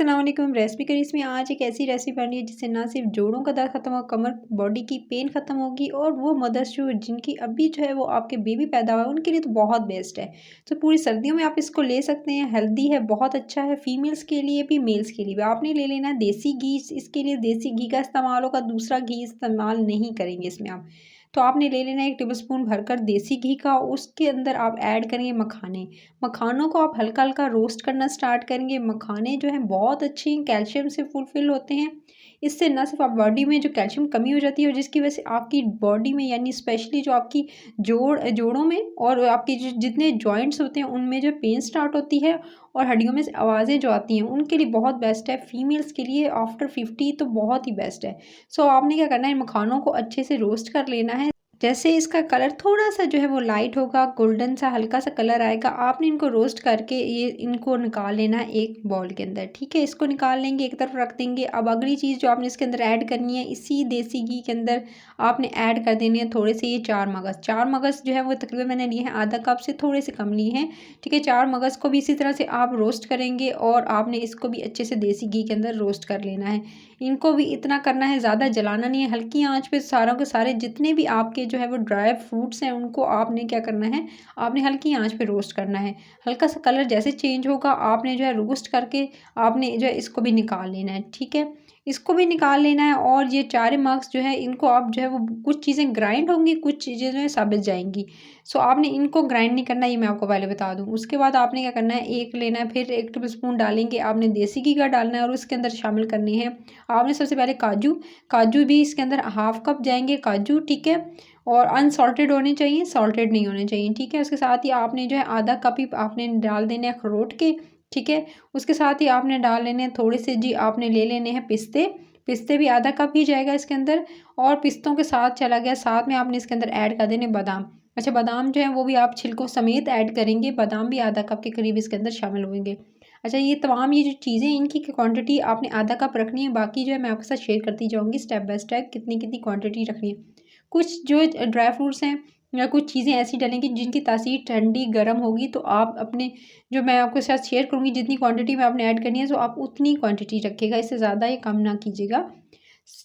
अस्सलाम वालेकुम। Recipe curries में आज एक ऐसी रेसिपी बनी है जिससे ना सिर्फ जोड़ों का दर्द खत्म होगा, कमर बॉडी की पेन खत्म होगी और वो मदर्स जो जिनकी अभी जो है वो आपके बेबी पैदा हुआ है उनके लिए तो बहुत बेस्ट है। तो पूरी सर्दियों में आप इसको ले सकते हैं। हेल्दी है, बहुत अच्छा है, फीमेल्स के लिए भी मेल्स के लिए भी। आपने ले लेना है देसी घी। इसके लिए देसी घी का इस्तेमाल होगा, दूसरा घी इस्तेमाल नहीं करेंगे इसमें आप। तो आपने ले लेना है 1 टेबलस्पून भरकर देसी घी का। उसके अंदर आप ऐड करेंगे मखाने। मखानों को आप हल्का हल्का रोस्ट करना स्टार्ट करेंगे। मखाने जो हैं बहुत अच्छे कैल्शियम से फुलफिल होते हैं। इससे न सिर्फ आप बॉडी में जो कैल्शियम कमी हो जाती है और जिसकी वजह से आपकी बॉडी में यानी स्पेशली जो आपकी जोड़ों में और आपके जो जितने जॉइंट्स होते हैं उनमें जो पेन स्टार्ट होती है और हड्डियों में से आवाज़ें जो आती हैं उनके लिए बहुत बेस्ट है। फीमेल्स के लिए आफ्टर 50 तो बहुत ही बेस्ट है। सो आपने क्या करना है, मखानों को अच्छे से रोस्ट कर लेना है। जैसे इसका कलर थोड़ा-सा जो है वो लाइट होगा, गोल्डन सा हल्का-सा कलर आएगा, आपने इनको रोस्ट करके ये इनको निकाल लेना है एक बाउल के अंदर, ठीक है? इसको निकाल लेंगे, एक तरफ रख देंगे। अब अगली चीज़ जो आपने इसके अंदर ऐड करनी है, इसी देसी घी के अंदर आपने ऐड कर देने हैं थोड़े से ये 4 मगज़। 4 मगज़ जो है वो तकरीबन मैंने लिए हैं आधा कप से थोड़े से कम लिए हैं, ठीक है? 4 मगज़ को भी इसी तरह से आप रोस्ट करेंगे और आपने इसको भी अच्छे से देसी घी के अंदर रोस्ट कर लेना है। इनको भी इतना करना है, ज़्यादा जलाना नहीं है, हल्की आँच पे सारों के सारे जितने भी आपके जो है वो ड्राई फ्रूट्स हैं उनको आपने क्या करना है, आपने हल्की आँच पे रोस्ट करना है। हल्का सा कलर जैसे चेंज होगा आपने जो है रोस्ट करके आपने जो है इसको भी निकाल लेना है, ठीक है? इसको भी निकाल लेना है और ये 4 मग्स जो है इनको आप जो है वो कुछ चीज़ें ग्राइंड होंगी, कुछ चीज़ें जो है साबित जाएँगी। सो आपने इनको ग्राइंड नहीं करना, ये मैं आपको पहले बता दूँ। उसके बाद आपने क्या करना है, एक लेना है, फिर 1 टेबलस्पून डालेंगे आपने देसी घी का डालना है और उसके अंदर शामिल करने हैं आपने सबसे पहले काजू। काजू भी इसके अंदर हाफ कप जाएँगे काजू, ठीक है? और अनसॉल्टेड होने चाहिए, सॉल्टेड नहीं होने चाहिए, ठीक है? उसके साथ ही आपने जो है आधा कप ही आपने डाल देने हैं अखरोट के, ठीक है? उसके साथ ही आपने डाल लेने हैं थोड़े से जी आपने ले लेने हैं पिस्ते। पिस्ते भी आधा कप ही जाएगा इसके अंदर और पिस्तों के साथ चला गया, साथ में आपने इसके अंदर ऐड कर देने बादाम। अच्छा, बादाम जो है वो भी आप छिलकों समेत ऐड करेंगे, बादाम भी आधा कप के करीब इसके अंदर शामिल होंगे। अच्छा, ये तमाम ये जो चीज़ें इनकी क्वांटिटी आपने आधा कप रखनी है, बाकी जो है मैं आपके साथ शेयर करती जाऊँगी स्टेप बाय स्टेप कितनी-कितनी क्वांटिटी रखनी है। कुछ जो ड्राई फ्रूट्स हैं या कुछ चीज़ें ऐसी डलेंगी जिनकी तासीर ठंडी गर्म होगी, तो आप अपने जो मैं आपके साथ शेयर करूँगी जितनी क्वांटिटी में आपने ऐड करनी है, तो आप उतनी क्वांटिटी रखिएगा, इससे ज़्यादा या कम ना कीजिएगा।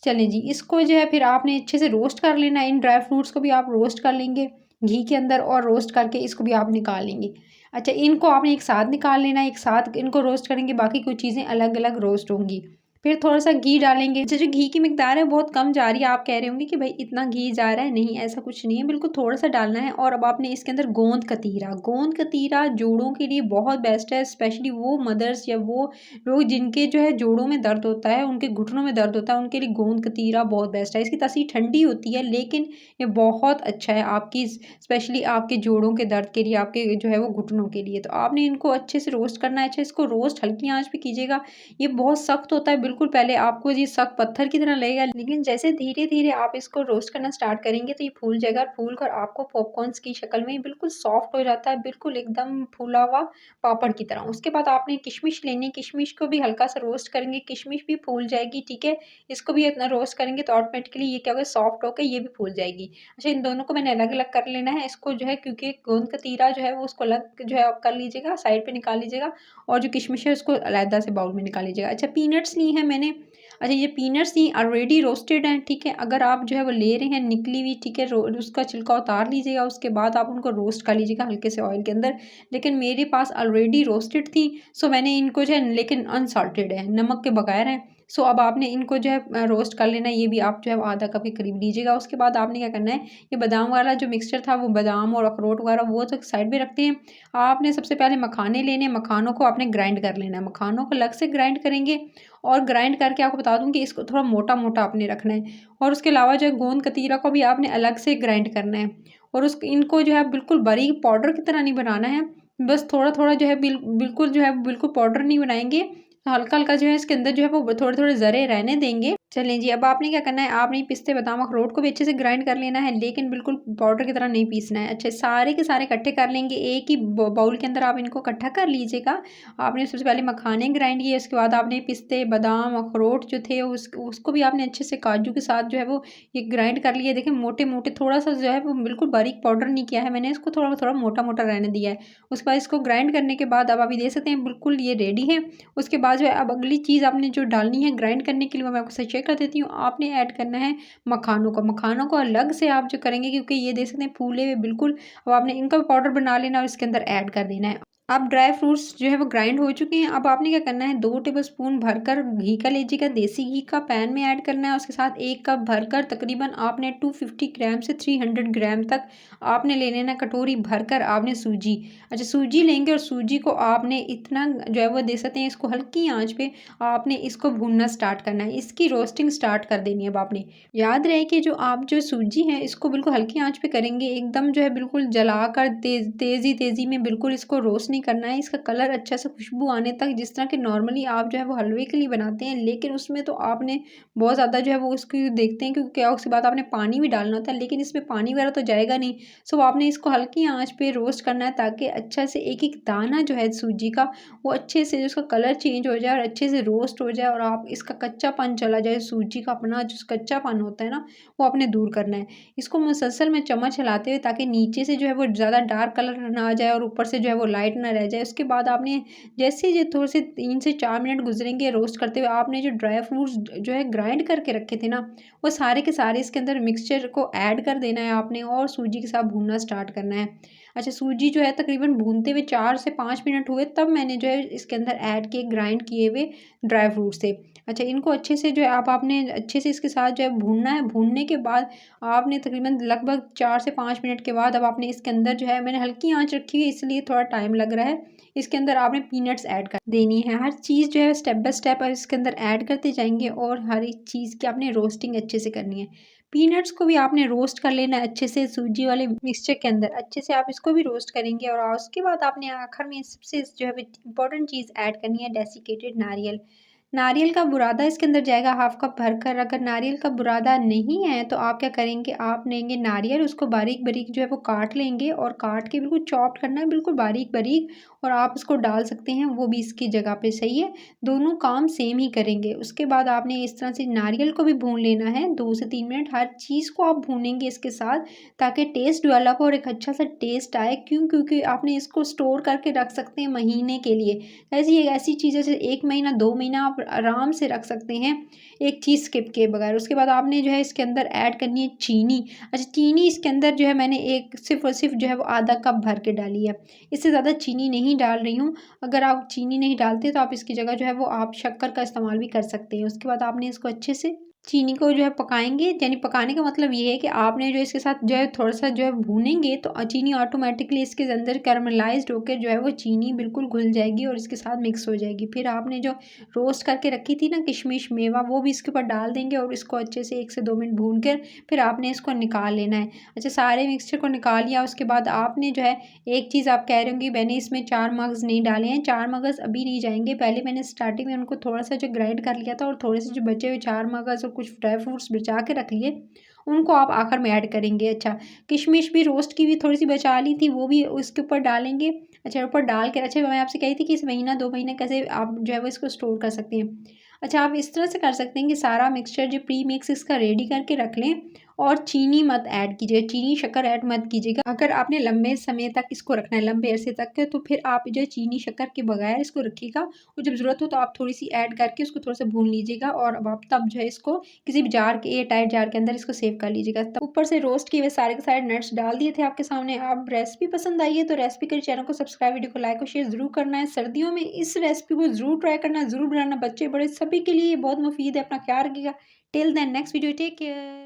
चलें जी, इसको जो है फिर आपने अच्छे से रोस्ट कर लेना है। इन ड्राई फ्रूट्स को भी आप रोस्ट कर लेंगे घी के अंदर और रोस्ट करके इसको भी आप निकाल लेंगे। अच्छा, इनको आपने एक साथ निकाल लेना है, एक साथ इनको रोस्ट करेंगे, बाकी कुछ चीज़ें अलग-अलग रोस्ट होंगी। फिर थोड़ा-सा घी डालेंगे। अच्छा, जो घी की मिकदार है बहुत कम जा रही है, आप कह रहे होंगे कि भाई इतना घी जा रहा है, नहीं ऐसा कुछ नहीं है, बिल्कुल थोड़ा-सा डालना है। और अब आपने इसके अंदर गोंद कतीरा जोड़ों के लिए बहुत बेस्ट है, स्पेशली वो मदर्स या वो लोग जिनके जो है जोड़ों में दर्द होता है, उनके घुटनों में दर्द होता है, उनके लिए गोंद कतीरा बहुत बेस्ट है। इसकी तासीर ठंडी होती है लेकिन ये बहुत अच्छा है आपकी स्पेशली आपके जोड़ों के दर्द के लिए, आपके जो है वो घुटनों के लिए। तो आपने इनको अच्छे से रोस्ट करना है। अच्छा, इसको रोस्ट हल्की आँच पे कीजिएगा। ये बहुत सख्त होता है, बिल्कुल पहले आपको ये सख्त पत्थर की तरह लगेगा, लेकिन जैसे धीरे-धीरे आप इसको रोस्ट करना स्टार्ट करेंगे तो ये फूल जाएगा और फूल कर आपको पॉपकॉर्न्स की शक्ल में बिल्कुल सॉफ्ट हो जाता है, बिल्कुल एकदम फूला हुआ पापड़ की तरह। उसके बाद आपने किशमिश लेनी है, किशमिश को भी हल्का-सा रोस्ट करेंगे, किशमिश भी फूल जाएगी, ठीक है? इसको भी इतना रोस्ट करेंगे तो ऑटोमेटिकली ये क्या होगा, सॉफ्ट होके ये भी फूल जाएगी। अच्छा, इन दोनों को मैंने अलग-अलग कर लेना है। इसको जो है क्योंकि गोंद कतीरा जो है वो उसको अलग जो है आप कर लीजिएगा, साइड पे निकाल लीजिएगा और जो किशमिश है उसको अलहदा से बाउल में निकाल लीजिएगा। अच्छा, पीनट्स ली हैं मैंने। अच्छा, ये पीनट्स ली ऑलरेडी रोस्टेड हैं, ठीक है? अगर आप जो है वो ले रहे हैं निकली हुई, ठीक है? उसका छिलका उतार लीजिएगा, उसके बाद आप उनको रोस्ट कर लीजिएगा हल्के से ऑयल के अंदर। लेकिन मेरे पास ऑलरेडी रोस्टेड थी, सो मैंने इनको जो है, लेकिन अनसॉल्टेड है, नमक के बगैर हैं। सो अब आपने इनको जो है रोस्ट कर लेना है, ये भी आप जो है वो आधा कप के करीब लीजिएगा। उसके बाद आपने क्या करना है, ये बादाम वाला जो मिक्सचर था वो बादाम और अखरोट वगैरह वो तो साइड में रखते हैं। आपने सबसे पहले मखाने लेने हैं, मखानों को आपने ग्राइंड कर लेना है, मखानों को अलग से ग्राइंड करेंगे और ग्राइंड करके आपको बता दूँ कि इसको थोड़ा मोटा-मोटा आपने रखना है और उसके अलावा जो है गोंद कतीरा को भी आपने अलग से ग्राइंड करना है और इनको जो है बिल्कुल बारीक पाउडर की तरह नहीं बनाना है, बस थोड़ा-थोड़ा जो है बिल्कुल जो है बिल्कुल पाउडर नहीं बनाएँगे, हल्का-हल्का जो है इसके अंदर जो है वो थोड़े-थोड़े ज़रे रहने देंगे। चलें जी, अब आपने क्या करना है, आपने पिस्ते, बादाम, अखरोट को भी अच्छे से ग्राइंड कर लेना है, लेकिन बिल्कुल पाउडर की तरह नहीं पीसना है। अच्छे सारे के सारे इकट्ठे कर लेंगे, एक ही बाउल के अंदर आप इनको इकट्ठा कर लीजिएगा। आपने सबसे पहले मखाने ग्राइंड किए, उसके बाद आपने पिस्ते, बादाम, अखरोट जो थे उसको भी आपने अच्छे से काजू के साथ जो है वो ये ग्राइंड कर लिया। देखिए मोटे-मोटे, थोड़ा-सा जो है वो बिल्कुल बारीक पाउडर नहीं किया है मैंने, इसको थोड़ा-थोड़ा मोटा-मोटा रहने दिया है। उसके बाद इसको ग्राइंड करने के बाद अब आप ये देख सकते हैं बिल्कुल ये रेडी है। उसके बाद जो है अब अगली चीज़ आपने जो डालनी है ग्राइंड करने के लिए, वो मैं आपको शेयर कर देती हूँ। आपने ऐड करना है मखानों को अलग से आप जो करेंगे, क्योंकि ये देख सकते हैं फूले हुए बिल्कुल। अब आपने इनका भी पाउडर बना लेना और इसके अंदर ऐड कर देना है। अब ड्राई फ्रूट्स जो है वो ग्राइंड हो चुके हैं। अब आपने क्या करना है, 2 टेबलस्पून भरकर घी का लीजिएगा, देसी घी का पैन में ऐड करना है। उसके साथ 1 कप भरकर तकरीबन आपने 250 ग्राम से 300 ग्राम तक आपने ले लेना, कटोरी भरकर आपने सूजी। अच्छा, सूजी लेंगे और सूजी को आपने इतना जो है वो दे सकते हैं, इसको हल्की आँच पे आपने इसको भूनना स्टार्ट करना है, इसकी रोस्टिंग स्टार्ट कर देनी है। अब आपने याद रहे कि जो आप जो सूजी है इसको बिल्कुल हल्की आँच पे करेंगे, एकदम जो है बिल्कुल जलाकर तेज़ी में बिल्कुल इसको रोस्ट नहीं करना है। इसका कलर अच्छा सा खुशबू आने तक, जिस तरह के नॉर्मली आप जो है वो हलवे के लिए बनाते हैं, लेकिन उसमें तो आपने बहुत ज़्यादा जो है वो उसकी देखते हैं, क्योंकि क्या उसके बाद आपने पानी भी डालना होता है, लेकिन इसमें पानी वगैरह तो जाएगा नहीं। सो आपने इसको हल्की आँच पे रोस्ट करना है, ताकि अच्छा से एक-एक दाना जो है सूजी का वो अच्छे से उसका कलर चेंज हो जाए और अच्छे से रोस्ट हो जाए, और आप इसका कच्चापन चला जाए, सूजी का अपना जो कच्चापन होता है ना, वो आपने दूर करना है। इसको मुसलसल में चम्मच हिलाते हुए, ताकि नीचे से जो है वो ज़्यादा डार्क कलर ना आ जाए और ऊपर से जो है वो लाइट ना रह जाए। उसके बाद आपने जैसे ही थोड़े से 3 से 4 मिनट गुजरेंगे रोस्ट करते हुए, आपने जो ड्राई फ्रूट्स जो है ग्राइंड करके रखे थे ना, वो सारे के सारे इसके अंदर मिक्सचर को ऐड कर देना है आपने, और सूजी के साथ भूनना स्टार्ट करना है। अच्छा, सूजी जो है तकरीबन भूनते हुए 4 से 5 मिनट हुए, तब मैंने जो है इसके अंदर ऐड किए ग्राइंड किए हुए ड्राई फ्रूट्स थे। अच्छा, इनको अच्छे से जो है अब आपने अच्छे से इसके साथ जो है भूनना है। भूनने के बाद आपने तकरीबन लगभग 4 से 5 मिनट के बाद अब आपने इसके अंदर जो है, मैंने हल्की आँच रखी है इसलिए थोड़ा टाइम लग रहा है। इसके अंदर आपने पीनट्स ऐड कर देनी है। हर चीज़ जो है स्टेप बाय स्टेप आप इसके अंदर ऐड करते जाएँगे, और हर एक चीज़ की आपने रोस्टिंग अच्छे से करनी है। पीनट्स को भी आपने रोस्ट कर लेना है अच्छे से, सूजी वाले मिक्सचर के अंदर अच्छे से आप इसको भी रोस्ट करेंगे, और उसके बाद आपने आखिर में सबसे जो है इम्पोर्टेंट चीज़ ऐड करनी है, डेसिकेटेड नारियल। नारियल का बुरादा इसके अंदर जाएगा हाफ कप भरकर। अगर नारियल का बुरादा नहीं है तो आप क्या करेंगे, आप लेंगे नारियल, उसको बारीक बारीक जो है वो काट लेंगे, और काट के बिल्कुल चॉप्ड करना है, बिल्कुल बारीक बारीक, और आप उसको डाल सकते हैं, वो भी इसकी जगह पे सही है। दोनों काम सेम ही करेंगे। उसके बाद आपने इस तरह से नारियल को भी भून लेना है 2 से 3 मिनट, हर चीज़ को आप भूनेंगे इसके साथ, ताकि टेस्ट डेवलप हो और एक अच्छा सा टेस्ट आए। क्यों? क्योंकि आपने इसको स्टोर करके रख सकते हैं महीने के लिए। ऐसी चीज़ जैसे 1 महीना 2 महीना आप आराम से रख सकते हैं, एक चीज़ स्किप किए बगैर। उसके बाद आपने जो है इसके अंदर ऐड करनी है चीनी। अच्छा, चीनी इसके अंदर जो है मैंने एक सिर्फ़ और सिर्फ़ जो है वो आधा कप भर के डाली है। इससे ज़्यादा चीनी नहीं डाल रही हूँ। अगर आप चीनी नहीं डालते तो आप इसकी जगह जो है वो आप शक्कर का इस्तेमाल भी कर सकते हैं। उसके बाद आपने इसको अच्छे से चीनी को जो है पकाएँगे, यानी पकाने का मतलब ये है कि आपने जो इसके साथ जो है थोड़ा-सा जो है भूनेंगे, तो चीनी ऑटोमैटिकली इसके अंदर कैरमलाइज़्ड होके जो है वो चीनी बिल्कुल घुल जाएगी और इसके साथ मिक्स हो जाएगी। फिर आपने जो रोस्ट करके रखी थी ना किशमिश, मेवा, वो भी इसके ऊपर डाल देंगे, और इसको अच्छे से 1 से 2 मिनट भून कर फिर आपने इसको निकाल लेना है। अच्छा, सारे मिक्सचर को निकाल लिया, उसके बाद आपने जो है एक चीज़ आप कह रहे होंगे, मैंने इसमें 4 मगज़ नहीं डाले हैं। 4 मगज़ अभी नहीं जाएँगे, पहले मैंने स्टार्टिंग में उनको थोड़ा-सा जो ग्राइंड कर लिया था, और थोड़े से जो बचे हुए 4 मगज़ और कुछ ड्राई फ्रूट्स बचा के रख लिए, उनको आप आखिर में ऐड करेंगे। अच्छा, किशमिश भी रोस्ट की हुई थोड़ी-सी बचा ली थी, वो भी उसके ऊपर डालेंगे। अच्छा, ऊपर डाल के, अच्छा मैं आपसे कही थी कि इस महीना 2 महीने कैसे आप जो है वो इसको स्टोर कर सकते हैं। अच्छा, आप इस तरह से कर सकते हैं कि सारा मिक्सचर जो प्री मिक्स इसका रेडी करके रख लें, और चीनी मत ऐड कीजिएगा, चीनी शक्कर ऐड मत कीजिएगा। अगर आपने लंबे समय तक इसको रखना है, लंबे अरसे तक, तो फिर आप जो है चीनी शक्कर के बगैर इसको रखिएगा, और जब ज़रूरत हो तो आप थोड़ी-सी ऐड करके उसको थोड़ा-सा भून लीजिएगा, और अब आप तब जो है इसको किसी भी जार के एयर टाइट जार के अंदर इसको सेव कर लीजिएगा। तब ऊपर से रोस्ट किए हुए सारे के सारे नट्स डाल दिए थे आपके सामने। आप रेसिपी पसंद आई है तो रेसिपी के चैनल को सब्सक्राइब, वीडियो को लाइक और शेयर ज़रूर करना है। सर्दियों में इस रेसिपी को ज़रूर ट्राई करना, ज़रूर बनाना, बच्चे बड़े सभी के लिए ये बहुत मुफीद है। अपना ख्याल रखिएगा। Till then next video, take care.